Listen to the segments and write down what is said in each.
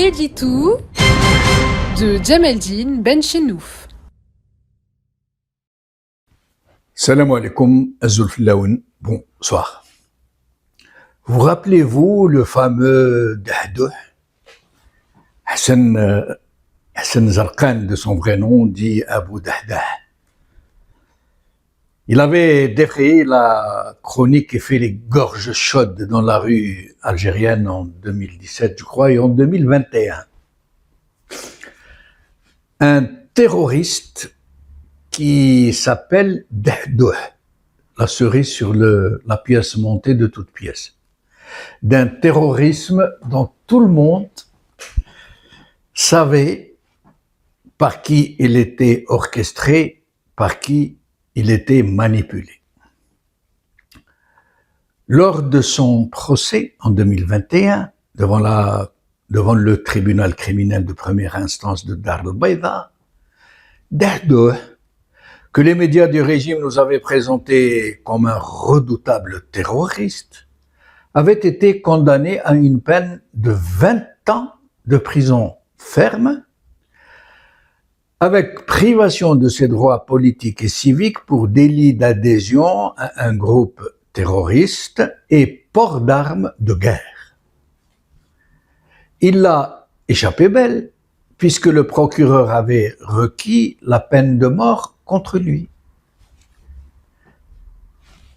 Editou de Djemeldine Benchenouf. Salam alaikum, Azul Filaoun, bonsoir. Vous rappelez-vous le fameux Dahdah? Hassan Zarqan, de son vrai nom, dit Abu Dahdah. Il avait défrayé la chronique et fait les gorges chaudes dans la rue algérienne en 2017, je crois, et en 2021. Un terroriste qui s'appelle Dahdah, la cerise sur la pièce montée de toute pièce, d'un terrorisme dont tout le monde savait par qui il était orchestré, par qui il était manipulé. Lors de son procès en 2021, devant le tribunal criminel de première instance de Dar el-Bayda, Dahdah, que les médias du régime nous avaient présenté comme un redoutable terroriste, avait été condamné à une peine de 20 ans de prison ferme, avec privation de ses droits politiques et civiques pour délit d'adhésion à un groupe terroriste et port d'armes de guerre. Il a échappé belle, puisque le procureur avait requis la peine de mort contre lui.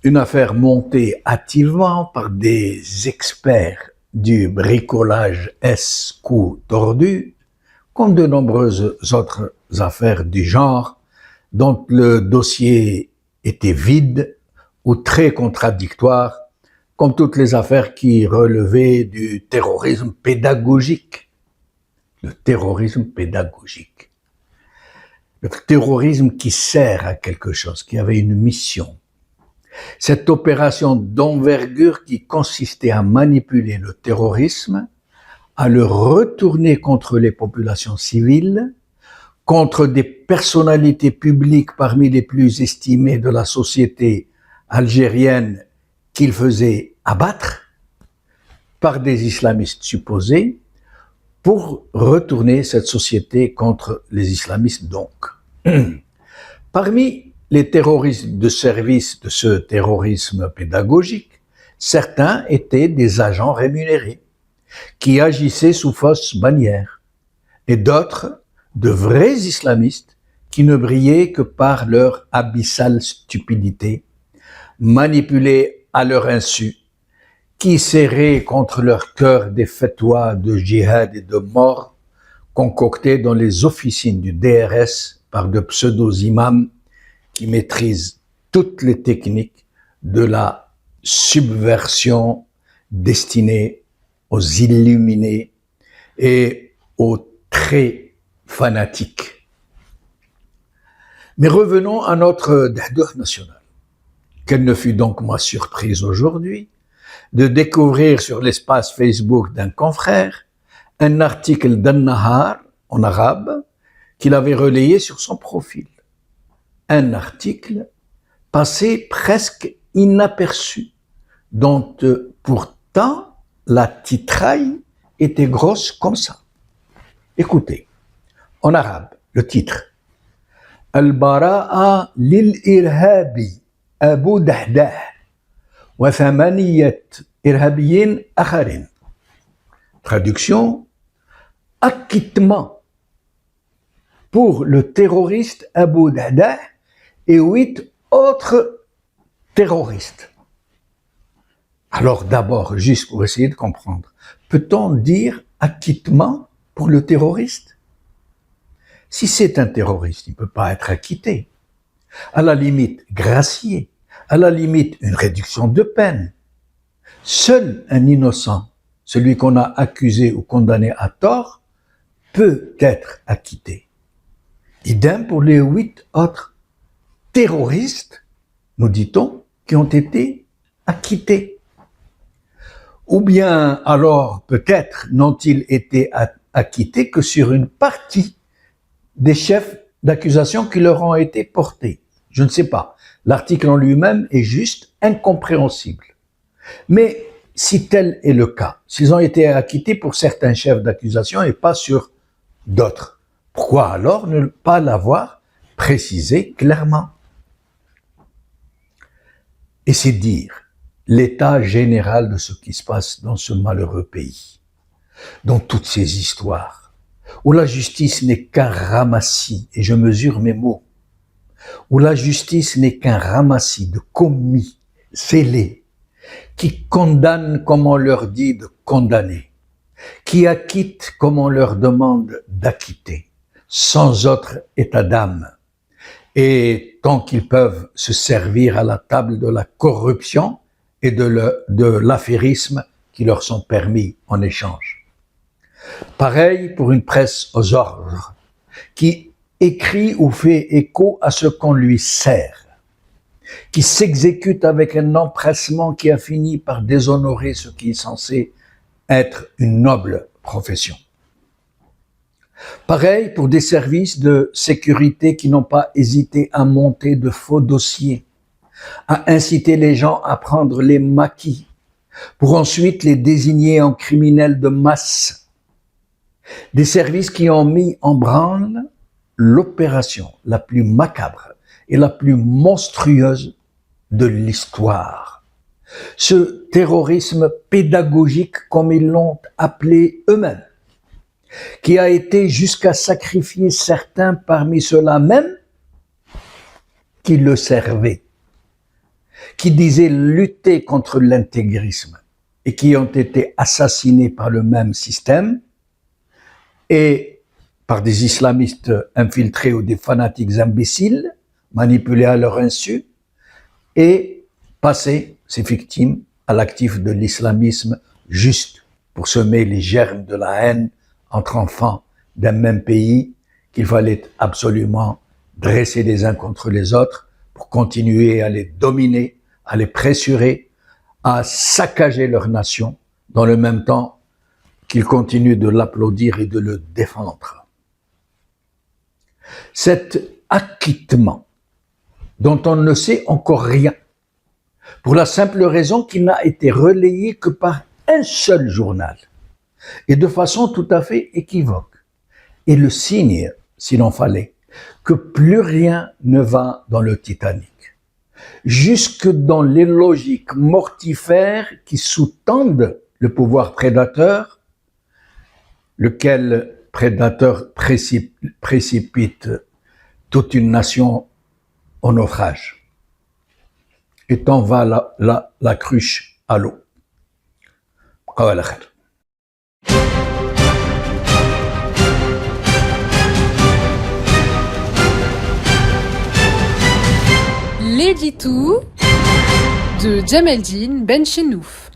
Une affaire montée hâtivement par des experts du bricolage coup tordu, comme de nombreuses autres affaires du genre, dont le dossier était vide ou très contradictoire, comme toutes les affaires qui relevaient du terrorisme pédagogique. Le terrorisme pédagogique. Le terrorisme qui sert à quelque chose, qui avait une mission. Cette opération d'envergure qui consistait à manipuler le terrorisme, à le retourner contre les populations civiles, contre des personnalités publiques parmi les plus estimées de la société algérienne qu'il faisait abattre par des islamistes supposés, pour retourner cette société contre les islamistes donc. Parmi les terroristes de service de ce terrorisme pédagogique, certains étaient des agents rémunérés, qui agissaient sous fausse bannière, et d'autres de vrais islamistes qui ne brillaient que par leur abyssale stupidité, manipulés à leur insu, qui serraient contre leur cœur des fatwas de djihad et de mort concoctés dans les officines du DRS par de pseudo-imams qui maîtrisent toutes les techniques de la subversion destinée aux illuminés et aux très fanatiques. Mais revenons à notre Dahdah national. Quelle ne fut donc ma surprise aujourd'hui de découvrir sur l'espace Facebook d'un confrère un article d'An-Nahar en arabe qu'il avait relayé sur son profil. Un article passé presque inaperçu, dont pourtant la titraille était grosse comme ça. Écoutez, en arabe, le titre « Al-Bara'a lil-Irhabi Abu Dahdah wa thamaniyat irhabiyin akharin ». Traduction, acquittement pour le terroriste Abu Dahdah et 8 autres terroristes. Alors d'abord, juste pour essayer de comprendre, peut-on dire acquittement pour le terroriste? Si c'est un terroriste, il ne peut pas être acquitté. À la limite, gracié. À la limite, une réduction de peine. Seul un innocent, celui qu'on a accusé ou condamné à tort, peut être acquitté. Idem pour les 8 autres terroristes, nous dit-on, qui ont été acquittés. Ou bien alors, peut-être, n'ont-ils été acquittés que sur une partie des chefs d'accusation qui leur ont été portés. Je ne sais pas. L'article en lui-même est juste incompréhensible. Mais si tel est le cas, s'ils ont été acquittés pour certains chefs d'accusation et pas sur d'autres, pourquoi alors ne pas l'avoir précisé clairement? Et c'est dire l'état général de ce qui se passe dans ce malheureux pays, dans toutes ces histoires, où la justice n'est qu'un ramassis, et je mesure mes mots, où la justice n'est qu'un ramassis de commis scellés, qui condamnent comme on leur dit de condamner, qui acquittent comme on leur demande d'acquitter, sans autre état d'âme, et tant qu'ils peuvent se servir à la table de la corruption et de l'affairisme qui leur sont permis en échange. Pareil pour une presse aux ordres, qui écrit ou fait écho à ce qu'on lui sert, qui s'exécute avec un empressement qui a fini par déshonorer ce qui est censé être une noble profession. Pareil pour des services de sécurité qui n'ont pas hésité à monter de faux dossiers, à inciter les gens à prendre les maquis, pour ensuite les désigner en criminels de masse. Des services qui ont mis en branle l'opération la plus macabre et la plus monstrueuse de l'histoire. Ce terrorisme pédagogique, comme ils l'ont appelé eux-mêmes, qui a été jusqu'à sacrifier certains parmi ceux-là même qui le servaient, qui disaient lutter contre l'intégrisme et qui ont été assassinés par le même système et par des islamistes infiltrés ou des fanatiques imbéciles, manipulés à leur insu, et passer ces victimes à l'actif de l'islamisme juste pour semer les germes de la haine entre enfants d'un même pays qu'il fallait absolument dresser les uns contre les autres pour continuer à les dominer, à les pressurer, à saccager leur nation, dans le même temps qu'ils continuent de l'applaudir et de le défendre. Cet acquittement, dont on ne sait encore rien, pour la simple raison qu'il n'a été relayé que par un seul journal, et de façon tout à fait équivoque, est le signe, s'il en fallait, que plus rien ne va dans le Titanic. Jusque dans les logiques mortifères qui sous-tendent le pouvoir prédateur, lequel prédateur précipite toute une nation au naufrage. Et t'en va la cruche à l'eau. L'édito de Djemeldine Benchenouf.